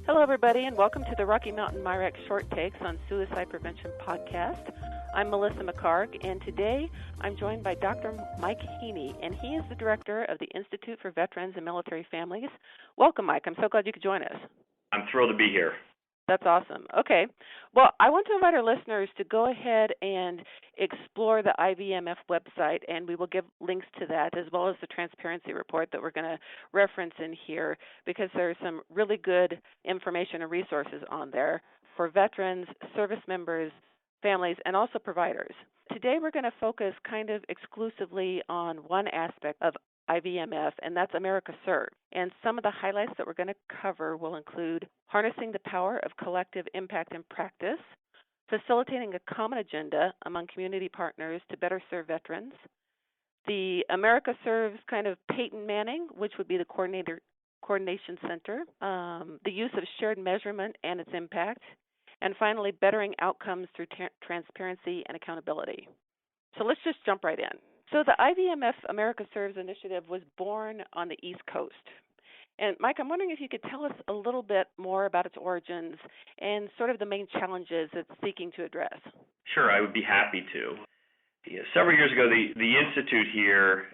Hello, everybody, and welcome to the Rocky Mountain MyREC Short Takes on Suicide Prevention podcast. I'm Melissa McHarg, and today I'm joined by Dr. Mike Haynie, and he is the director of the Institute for Veterans and Military Families. Welcome, Mike. I'm so glad you could join us. I'm thrilled to be here. That's awesome. Okay. Well, I want to invite our listeners to go ahead and explore the IVMF website, and we will give links to that as well as the transparency report that we're going to reference in here because there's some really good information and resources on there for veterans, service members, families, and also providers. Today we're going to focus kind of exclusively on one aspect of IVMF, and that's AmericaServes. And some of the highlights that we're going to cover will include harnessing the power of collective impact in practice, facilitating a common agenda among community partners to better serve veterans, the AmericaServes kind of Peyton Manning, which would be the coordination center, the use of shared measurement and its impact, and finally, bettering outcomes through transparency and accountability. So let's just jump right in. So the IVMF AmericaServes initiative was born on the East Coast. And Mike, I'm wondering if you could tell us a little bit more about its origins and sort of the main challenges it's seeking to address. Sure, I would be happy to. Several years ago, the Institute here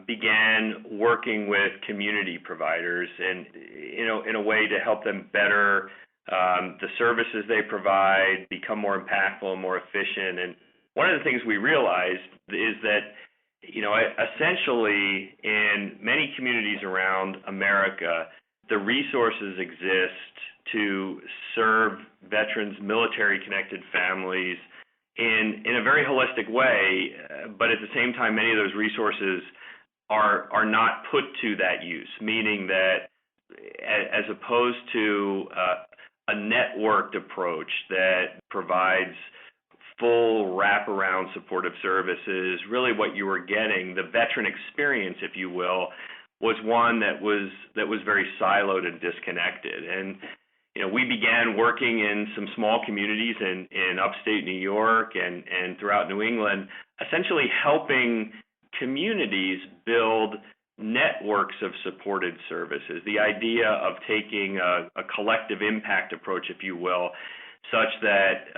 began working with community providers and in a way to help them better the services they provide, become more impactful and more efficient. And one of the things we realized is that essentially in many communities around America, the resources exist to serve veterans, military-connected families in a very holistic way, but at the same time, many of those resources are not put to that use, meaning that as opposed to a networked approach that provides full wraparound supportive services, really what you were getting, the veteran experience, if you will, was one that was very siloed and disconnected. And we began working in some small communities in upstate New York and throughout New England, essentially helping communities build networks of supported services. The idea of taking a collective impact approach, if you will, such that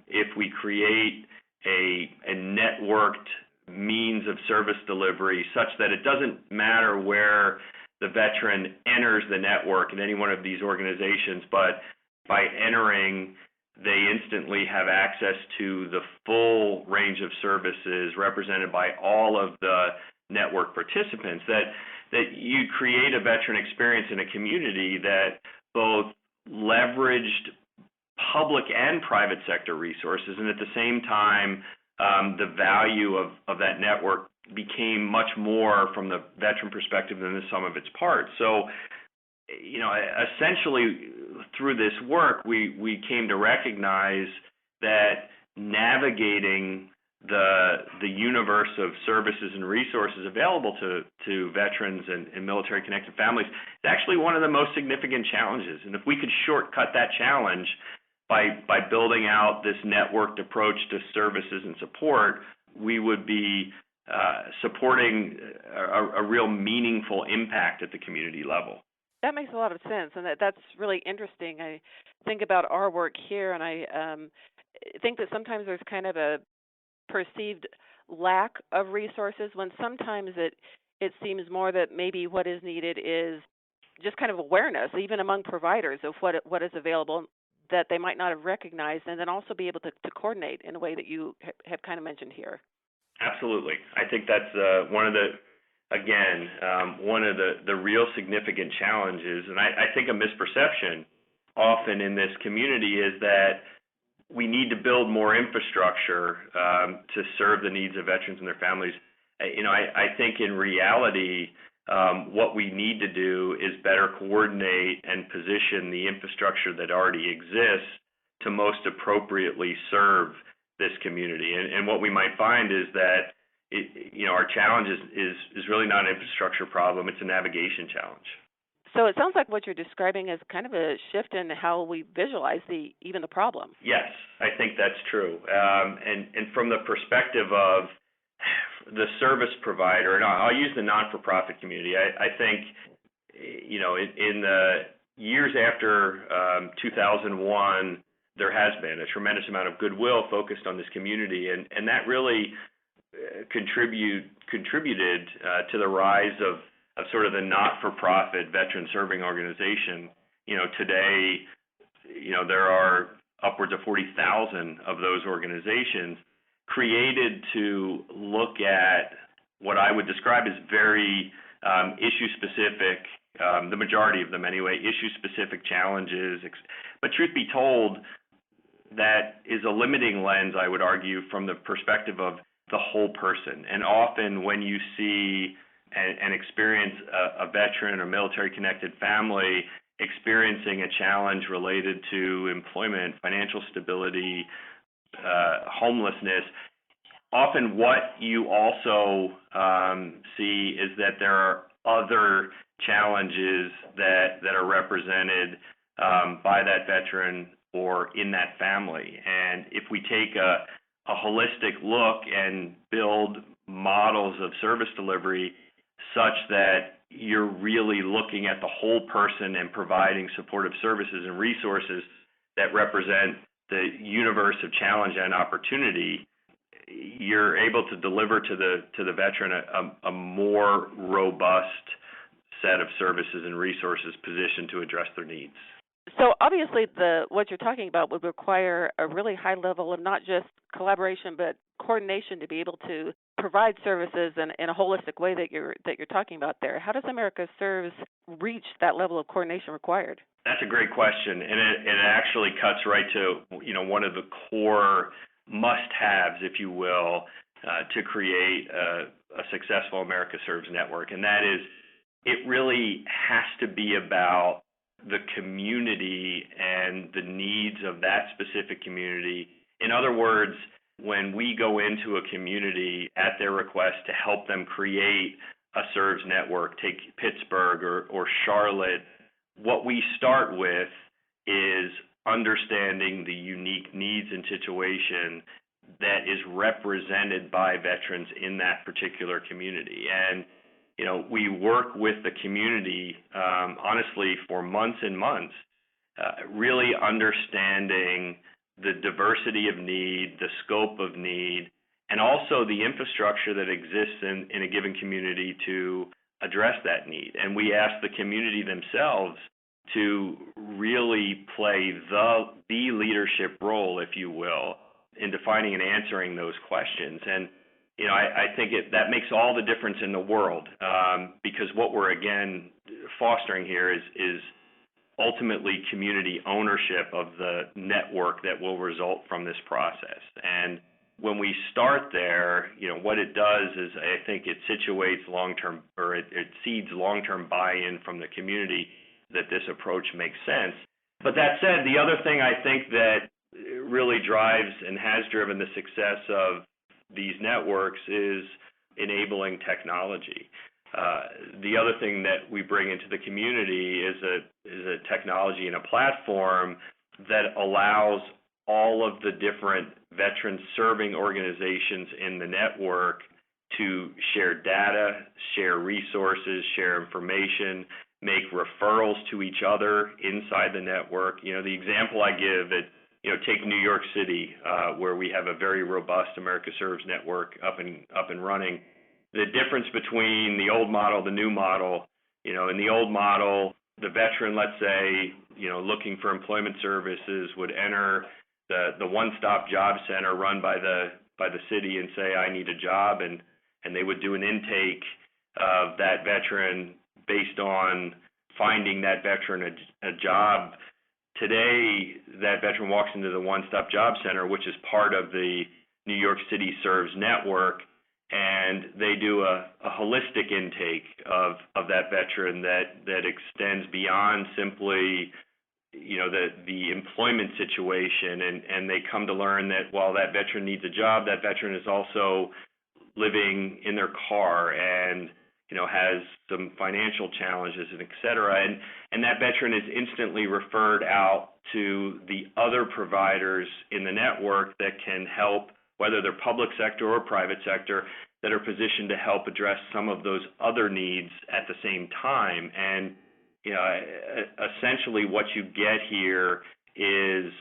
if we create a networked means of service delivery such that it doesn't matter where the veteran enters the network in any one of these organizations, but by entering, they instantly have access to the full range of services represented by all of the network participants, that you create a veteran experience in a community that both leveraged public and private sector resources, and at the same time, the value of that network became much more from the veteran perspective than the sum of its parts. So, essentially through this work, we came to recognize that navigating the universe of services and resources available to veterans and military-connected families is actually one of the most significant challenges. And if we could shortcut that challenge by building out this networked approach to services and support, we would be supporting a real meaningful impact at the community level. That makes a lot of sense, and that's really interesting. I think about our work here, and I think that sometimes there's kind of a perceived lack of resources when sometimes it seems more that maybe what is needed is just kind of awareness, even among providers, of what is available that they might not have recognized, and then also be able to coordinate in a way that you have kind of mentioned here. Absolutely. I think that's one of the real significant challenges, and I think a misperception often in this community is that we need to build more infrastructure to serve the needs of veterans and their families. I think in reality, what we need to do is better coordinate and position the infrastructure that already exists to most appropriately serve this community. And what we might find is that our challenge is really not an infrastructure problem, it's a navigation challenge. So it sounds like what you're describing is kind of a shift in how we visualize even the problem. Yes, I think that's true. And from the perspective of the service provider, and I'll use the not-for-profit community, I think, in years after 2001, there has been a tremendous amount of goodwill focused on this community, and that really contributed to the rise of sort of the not-for-profit veteran serving organization. Today, there are upwards of 40,000 of those organizations created to look at what I would describe as very issue-specific, the majority of them anyway, issue-specific challenges. But truth be told, that is a limiting lens, I would argue, from the perspective of the whole person. And often when you see and experience a veteran or military-connected family experiencing a challenge related to employment, financial stability, homelessness, often what you also see is that there are other challenges that are represented by that veteran or in that family. And if we take a holistic look and build models of service delivery such that you're really looking at the whole person and providing supportive services and resources that represent the universe of challenge and opportunity, you're able to deliver to the veteran a more robust set of services and resources positioned to address their needs. So obviously what you're talking about would require a really high level of not just collaboration but coordination to be able to provide services in a holistic way that you're talking about there. How does AmericaServes reach that level of coordination required? That's a great question, and it actually cuts right to one of the core must-haves, if you will, to create a successful AmericaServes network, and that is it really has to be about the community and the needs of that specific community. In other words, when we go into a community at their request to help them create a Serves network, take Pittsburgh or Charlotte, what we start with is understanding the unique needs and situation that is represented by veterans in that particular community. And we work with the community, honestly, for months and months, really understanding the diversity of need, the scope of need, and also the infrastructure that exists in a given community to address that need. And we ask the community themselves to really play the leadership role, if you will, in defining and answering those questions. And I think that makes all the difference in the world, because what we're again fostering here is ultimately community ownership of the network that will result from this process. And when we start there, what it does is I think it situates long-term, or it seeds long-term buy-in from the community that this approach makes sense. But that said, the other thing I think that really drives and has driven the success of these networks is enabling technology. The other thing that we bring into the community is a technology and a platform that allows all of the different veteran serving organizations in the network to share data, share resources, share information, make referrals to each other inside the network. The example I give at take New York City, where we have a very robust AmericaServes network up and running. The difference between the old model, the new model, in the old model, the veteran, let's say, looking for employment services would enter the one-stop job center run by the city and say, I need a job, and they would do an intake of that veteran based on finding that veteran a job. Today, that veteran walks into the one-stop job center, which is part of the New York City Serves network, and they do a holistic intake of that veteran that extends beyond simply the employment situation, and they come to learn that while that veteran needs a job, that veteran is also living in their car and has some financial challenges and et cetera. And that veteran is instantly referred out to the other providers in the network that can help, whether they're public sector or private sector, that are positioned to help address some of those other needs at the same time. And essentially what you get here is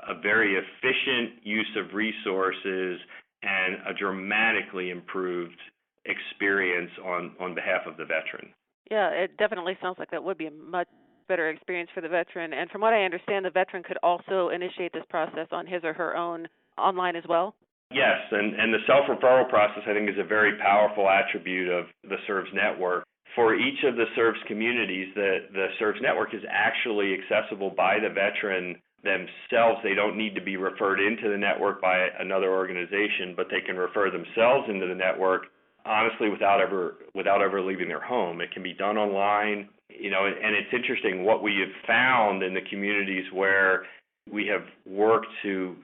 a very efficient use of resources and a dramatically improved experience on behalf of the veteran. Yeah, it definitely sounds like that would be a much better experience for the veteran. And from what I understand, the veteran could also initiate this process on his or her own online as well? Yes, and the self-referral process, I think, is a very powerful attribute of the SERVES network. For each of the SERVES communities, the SERVES network is actually accessible by the veteran themselves. They don't need to be referred into the network by another organization, but they can refer themselves into the network, honestly, without ever leaving their home. It can be done online, and it's interesting what we have found in the communities where we have worked to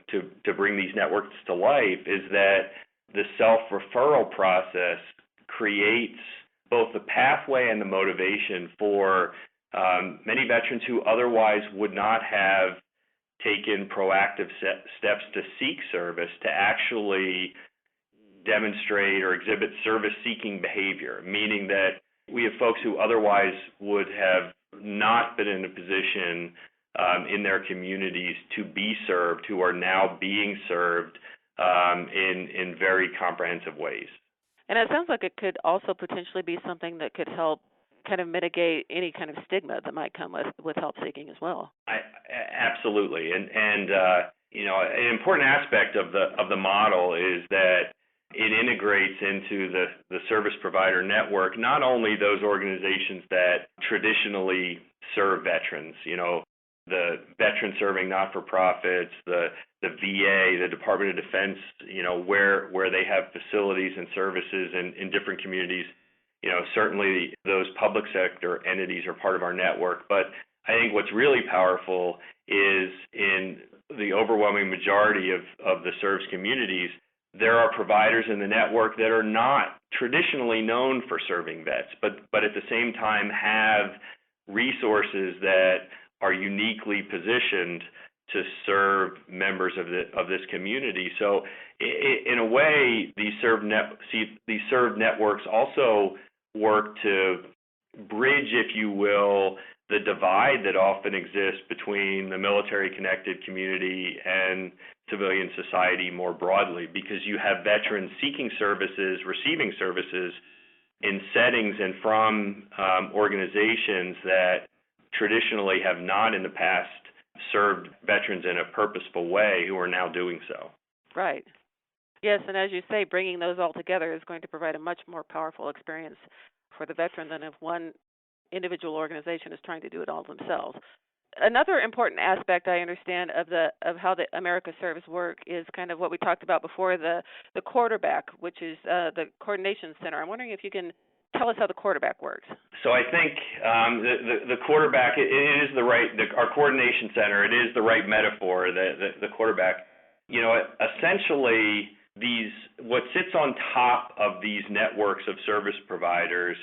bring these networks to life is that the self-referral process creates both the pathway and the motivation for many veterans who otherwise would not have taken proactive steps to seek service to actually demonstrate or exhibit service-seeking behavior, meaning that we have folks who otherwise would have not been in a position in their communities to be served, who are now being served in very comprehensive ways. And it sounds like it could also potentially be something that could help kind of mitigate any kind of stigma that might come with help seeking as well. Absolutely, and an important aspect of the model is that it integrates into the service provider network not only those organizations that traditionally serve veterans, the veteran serving not-for-profits, the VA, the Department of Defense, where they have facilities and services in different communities. Certainly those public sector entities are part of our network. But I think what's really powerful is in the overwhelming majority of the SERVES communities, there are providers in the network that are not traditionally known for serving vets, but at the same time have resources that are uniquely positioned to serve members of this community. So in a way, these served networks also work to bridge, if you will, the divide that often exists between the military-connected community and civilian society more broadly, because you have veterans seeking services, receiving services in settings and from organizations that traditionally have not in the past served veterans in a purposeful way who are now doing so. Right. Yes, and as you say, bringing those all together is going to provide a much more powerful experience for the veteran than if one individual organization is trying to do it all themselves. Another important aspect I understand of how the AmericaServes work is kind of what we talked about before, the quarterback, which is the coordination center. I'm wondering if you can tell us how the quarterback works. So I think the quarterback, it is the right, our coordination center, it is the right metaphor, the quarterback. Essentially, what sits on top of these networks of service providers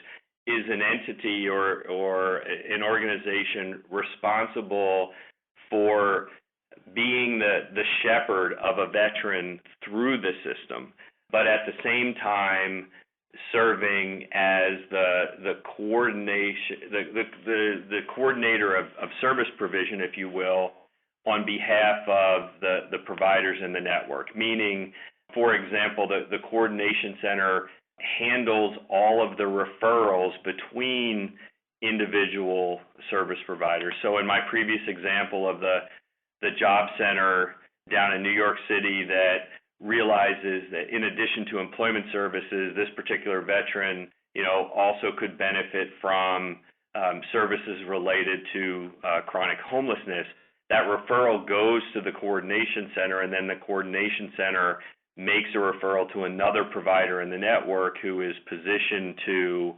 is an entity or an organization responsible for being the shepherd of a veteran through the system, but at the same time serving as the coordination, the coordinator of service provision, if you will, on behalf of the providers in the network. Meaning, for example, the coordination center handles all of the referrals between individual service providers. So in my previous example of the job center down in New York City that realizes that in addition to employment services, this particular veteran, also could benefit from services related to chronic homelessness, that referral goes to the coordination center, and then the coordination center makes a referral to another provider in the network who is positioned to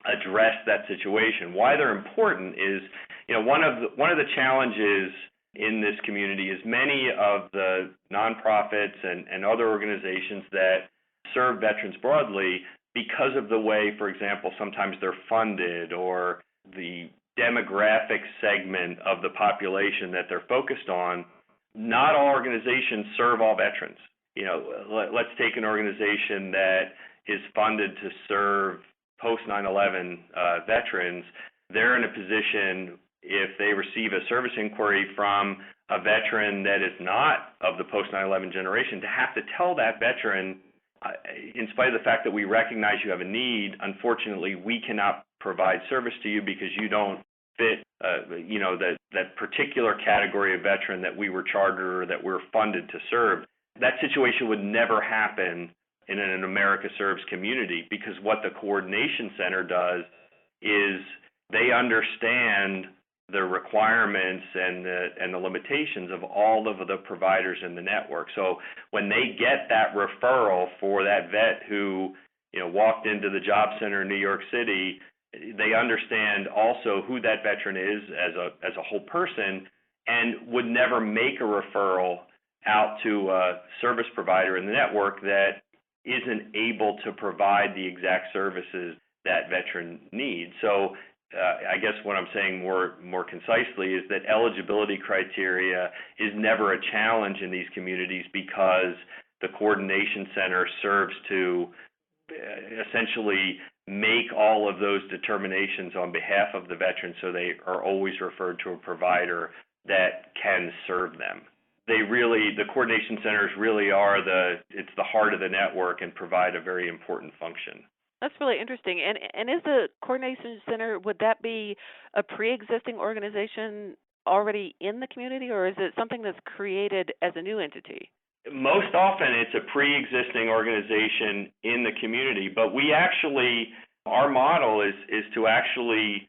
address that situation. Why they're important is, one of the challenges in this community is many of the nonprofits and other organizations that serve veterans broadly, because of the way, for example, sometimes they're funded or the demographic segment of the population that they're focused on, not all organizations serve all veterans. Let's take an organization that is funded to serve post 9/11 veterans. they're in a position, if they receive a service inquiry from a veteran that is not of the post 9/11 generation, to have to tell that veteran, in spite of the fact that we recognize you have a need, unfortunately, we cannot provide service to you because you don't fit, that particular category of veteran that we were chartered or that we're funded to serve. That situation would never happen in an AmericaServes community, because what the Coordination Center does is they understand the requirements and the limitations of all of the providers in the network. So when they get that referral for that vet who walked into the job center in New York City, they understand also who that veteran is as a whole person, and would never make a referral out to a service provider in the network that isn't able to provide the exact services that veteran needs. So I guess what I'm saying more concisely is that eligibility criteria is never a challenge in these communities, because the Coordination Center serves to essentially make all of those determinations on behalf of the veteran, so they are always referred to a provider that can serve them. The Coordination Centers really are it's the heart of the network and provide a very important function. That's really interesting. And is the Coordination Center, would that be a pre-existing organization already in the community, or is it something that's created as a new entity? Most often it's a pre-existing organization in the community, but our model is to actually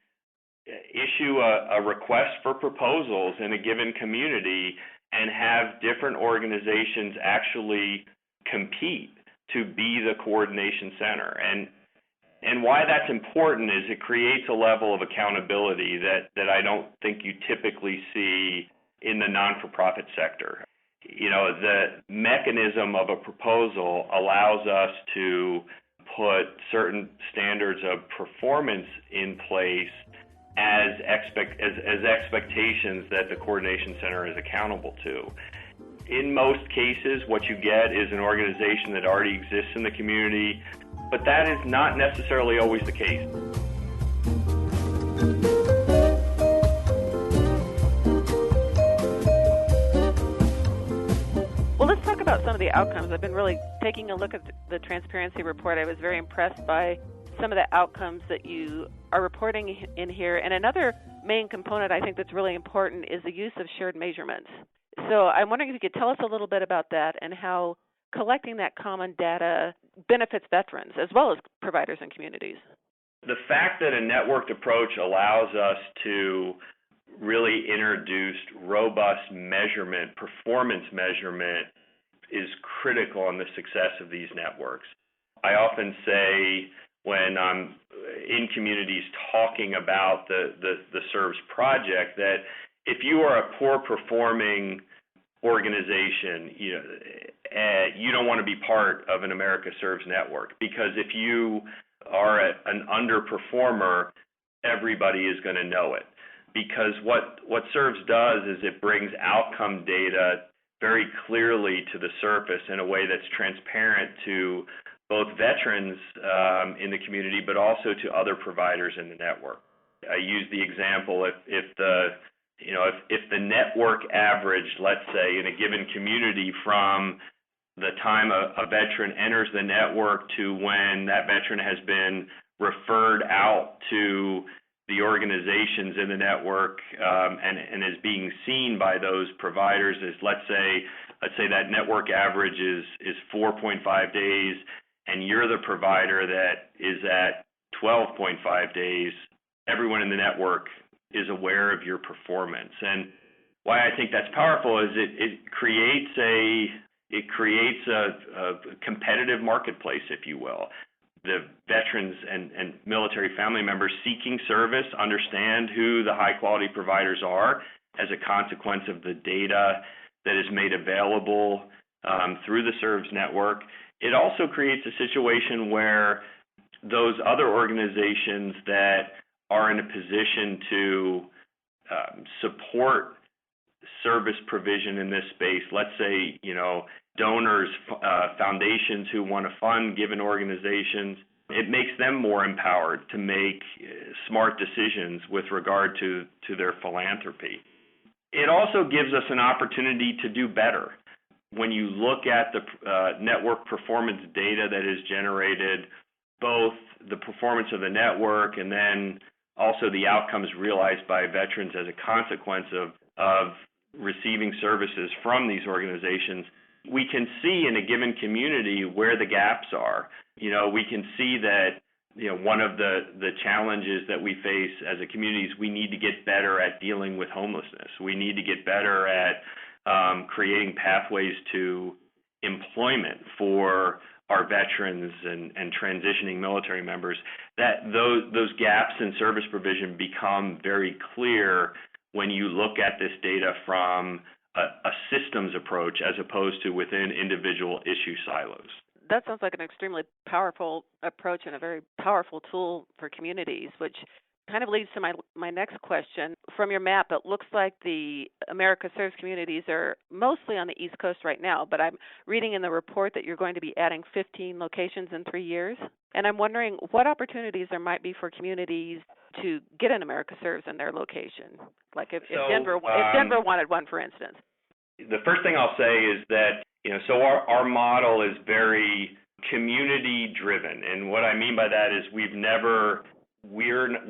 issue a request for proposals in a given community and have different organizations actually compete to be the Coordination Center. And why that's important is it creates a level of accountability that I don't think you typically see in the non-for-profit sector. The mechanism of a proposal allows us to put certain standards of performance in place as expectations that the Coordination Center is accountable to. In most cases, what you get is an organization that already exists in the community, but that is not necessarily always the case. Well, let's talk about some of the outcomes. I've been really taking a look at the transparency report. I was very impressed by some of the outcomes that you are reporting in here. And another main component I think that's really important is the use of shared measurements. So I'm wondering if you could tell us a little bit about that and how collecting that common data benefits veterans as well as providers and communities. The fact that a networked approach allows us to really introduce robust measurement, performance measurement, is critical in the success of these networks. I often say when I'm in communities talking about the SERVES project that if you are a poor performing organization, you don't want to be part of an AmericaServes network, because if you are an underperformer, everybody is going to know it. Because what SERVES does is it brings outcome data very clearly to the surface in a way that's transparent to both veterans in the community, but also to other providers in the network. I use the example if the network average, let's say, in a given community from the time a veteran enters the network to when that veteran has been referred out to the organizations in the network and is being seen by those providers is, let's say that network average is 4.5 days, and you're the provider that is at 12.5 days. Everyone in the network is aware of your performance. And why I think that's powerful is it creates a competitive marketplace, if you will. The veterans and military family members seeking service understand who the high-quality providers are as a consequence of the data that is made available through the SERVES network. It also creates a situation where those other organizations that are in a position to support service provision in this space, let's say, donors, foundations who want to fund given organizations, It makes them more empowered to make smart decisions with regard to their philanthropy. It also gives us an opportunity to do better. When you look at the network performance data that is generated, both the performance of the network and then also the outcomes realized by veterans as a consequence of receiving services from these organizations, we can see in a given community where the gaps are. We can see that one of the challenges that we face as a community is we need to get better at dealing with homelessness. We need to get better at creating pathways to employment for our veterans and transitioning military members. That those gaps in service provision become very clear when you look at this data from a systems approach as opposed to within individual issue silos. That sounds like an extremely powerful approach and a very powerful tool for communities, which kind of leads to my next question. From your map, it looks like the AmericaServes communities are mostly on the East Coast right now, but I'm reading in the report that you're going to be adding 15 locations in 3 years. And I'm wondering what opportunities there might be for communities to get an AmericaServes in their location, like if Denver wanted one, for instance. The first thing I'll say is that, so our model is very community driven. And what I mean by that is we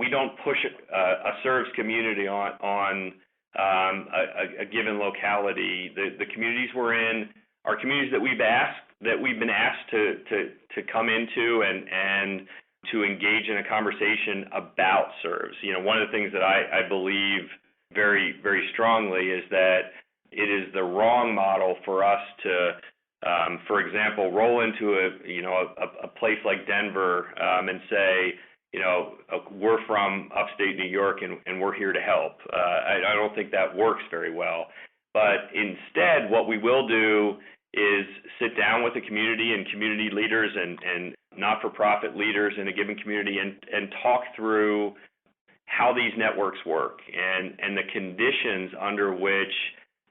don't push a serves community on a given locality. The communities we're in are communities that we've been asked to come into and to engage in a conversation about serves. One of the things that I believe very, very strongly is that it is the wrong model for us to, for example, roll into a place like Denver and say, we're from upstate New York and we're here to help. I don't think that works very well. But instead, what we will do is sit down with the community and community leaders and not-for-profit leaders in a given community and talk through how these networks work and the conditions under which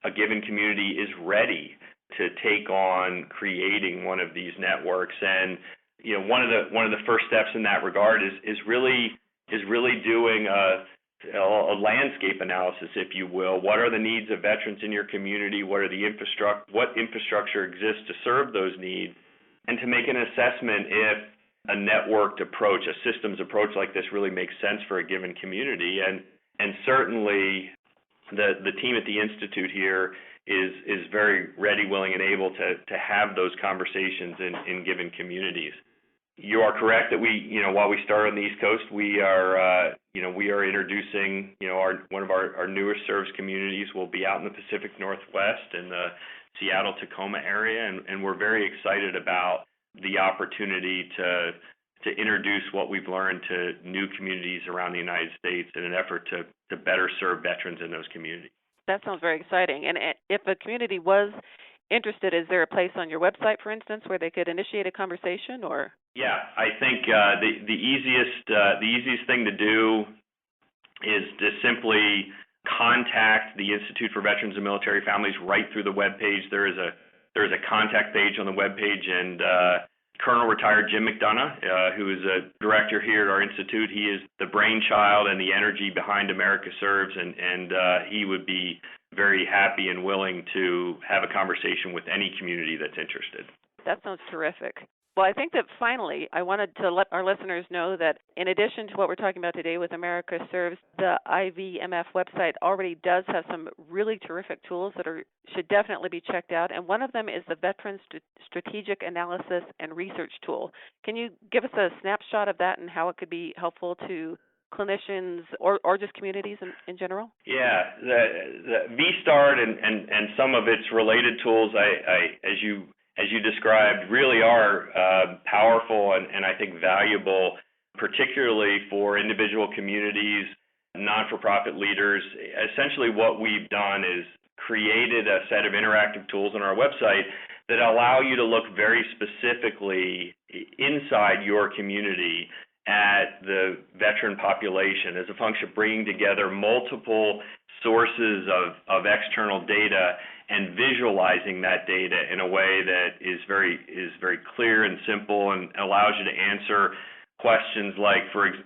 a given community is ready to take on creating one of these networks. And one of the first steps in that regard is really doing a landscape analysis, if you will. What are the needs of veterans in your community? What infrastructure exists to serve those needs? And to make an assessment if a networked approach, a systems approach like this really makes sense for a given community. And certainly the team at the Institute here is very ready, willing, and able to have those conversations in given communities. You are correct that while we start on the East Coast, we are introducing, one of our newest service communities will be out in the Pacific Northwest in the Seattle-Tacoma area, and we're very excited about the opportunity to introduce what we've learned to new communities around the United States in an effort to better serve veterans in those communities. That sounds very exciting. And if a community was interested, is there a place on your website, for instance, where they could initiate a conversation? Or yeah, I think the easiest thing to do is to simply contact the Institute for Veterans and Military Families right through the webpage. There is a contact page on the webpage, and Colonel Retired Jim McDonough, who is a director here at our institute, he is the brainchild and the energy behind AmericaServes, and he would be very happy and willing to have a conversation with any community that's interested. That sounds terrific. Well, I think that finally, I wanted to let our listeners know that in addition to what we're talking about today with AmericaServes, the IVMF website already does have some really terrific tools that should definitely be checked out. And one of them is the Veterans Strategic Analysis and Research Tool. Can you give us a snapshot of that and how it could be helpful to clinicians or just communities in general? Yeah, the VSTART and some of its related tools, as you described, really are powerful and I think valuable, particularly for individual communities, not-for-profit leaders. Essentially what we've done is created a set of interactive tools on our website that allow you to look very specifically inside your community at the veteran population as a function of bringing together multiple sources of external data and visualizing that data in a way that is very clear and simple and allows you to answer questions like,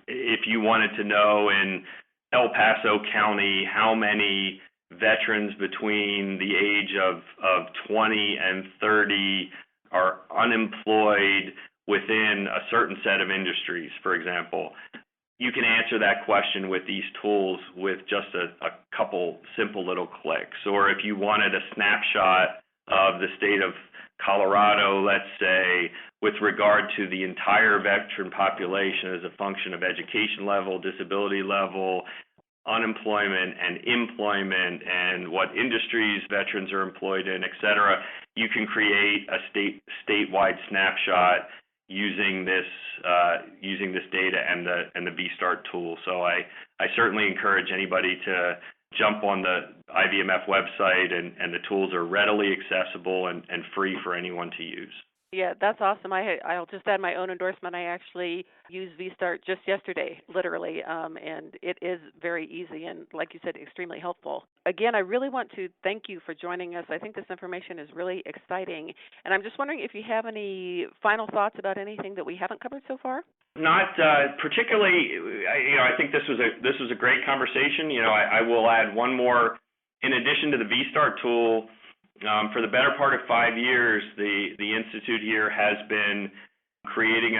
if you wanted to know in El Paso County how many veterans between the age of 20 and 30 are unemployed within a certain set of industries, for example. You can answer that question with these tools with just a couple simple little clicks. Or if you wanted a snapshot of the state of Colorado, let's say, with regard to the entire veteran population as a function of education level, disability level, unemployment and employment, and what industries veterans are employed in, et cetera, you can create a statewide snapshot using this data and the VStart tool. So I certainly encourage anybody to jump on the IVMF website, and the tools are readily accessible and free for anyone to use. Yeah, that's awesome. I'll just add my own endorsement. I actually used VStart just yesterday, literally, and it is very easy and, like you said, extremely helpful. Again, I really want to thank you for joining us. I think this information is really exciting, and I'm just wondering if you have any final thoughts about anything that we haven't covered so far. Not particularly. I think this was a great conversation. I will add one more. In addition to the VStart tool, for the better part of 5 years, the Institute here has been creating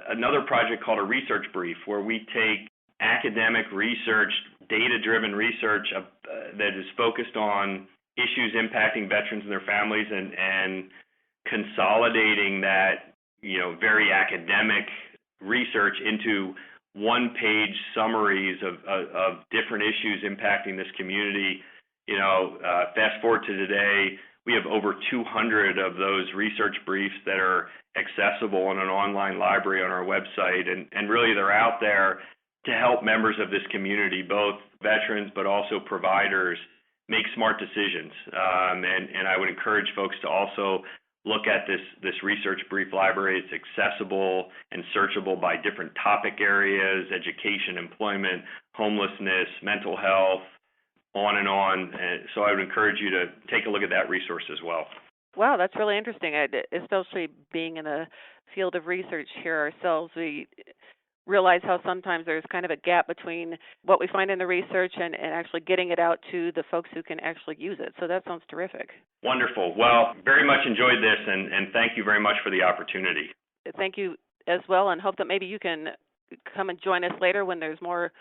another project called a research brief, where we take academic research, data-driven research that is focused on issues impacting veterans and their families, and consolidating that very academic research into one-page summaries of different issues impacting this community. Fast forward to today, we have over 200 of those research briefs that are accessible in an online library on our website, and really they're out there to help members of this community, both veterans but also providers, make smart decisions. And I would encourage folks to also look at this research brief library. It's accessible and searchable by different topic areas: education, employment, homelessness, mental health, on and on. So I would encourage you to take a look at that resource as well. Wow, that's really interesting. Especially being in a field of research here ourselves, we realize how sometimes there's kind of a gap between what we find in the research and actually getting it out to the folks who can actually use it. So that sounds terrific. Wonderful. Well, very much enjoyed this, and thank you very much for the opportunity. Thank you as well, and hope that maybe you can come and join us later when there's more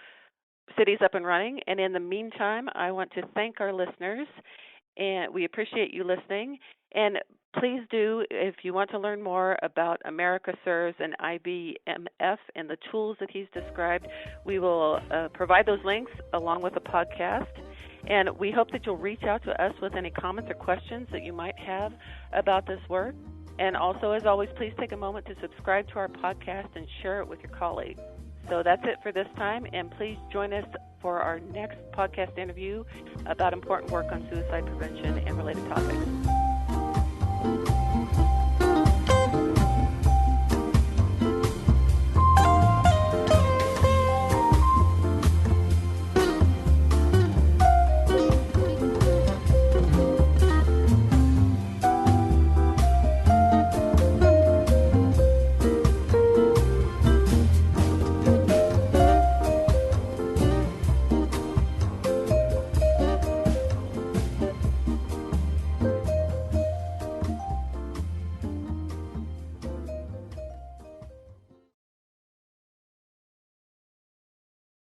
cities up and running. And in the meantime, I want to thank our listeners, and we appreciate you listening. And please do, if you want to learn more about AmericaServes and IVMF and the tools that he's described, we will provide those links along with the podcast. And we hope that you'll reach out to us with any comments or questions that you might have about this work. And also, as always, please take a moment to subscribe to our podcast and share it with your colleagues. So that's it for this time, and please join us for our next podcast interview about important work on suicide prevention and related topics.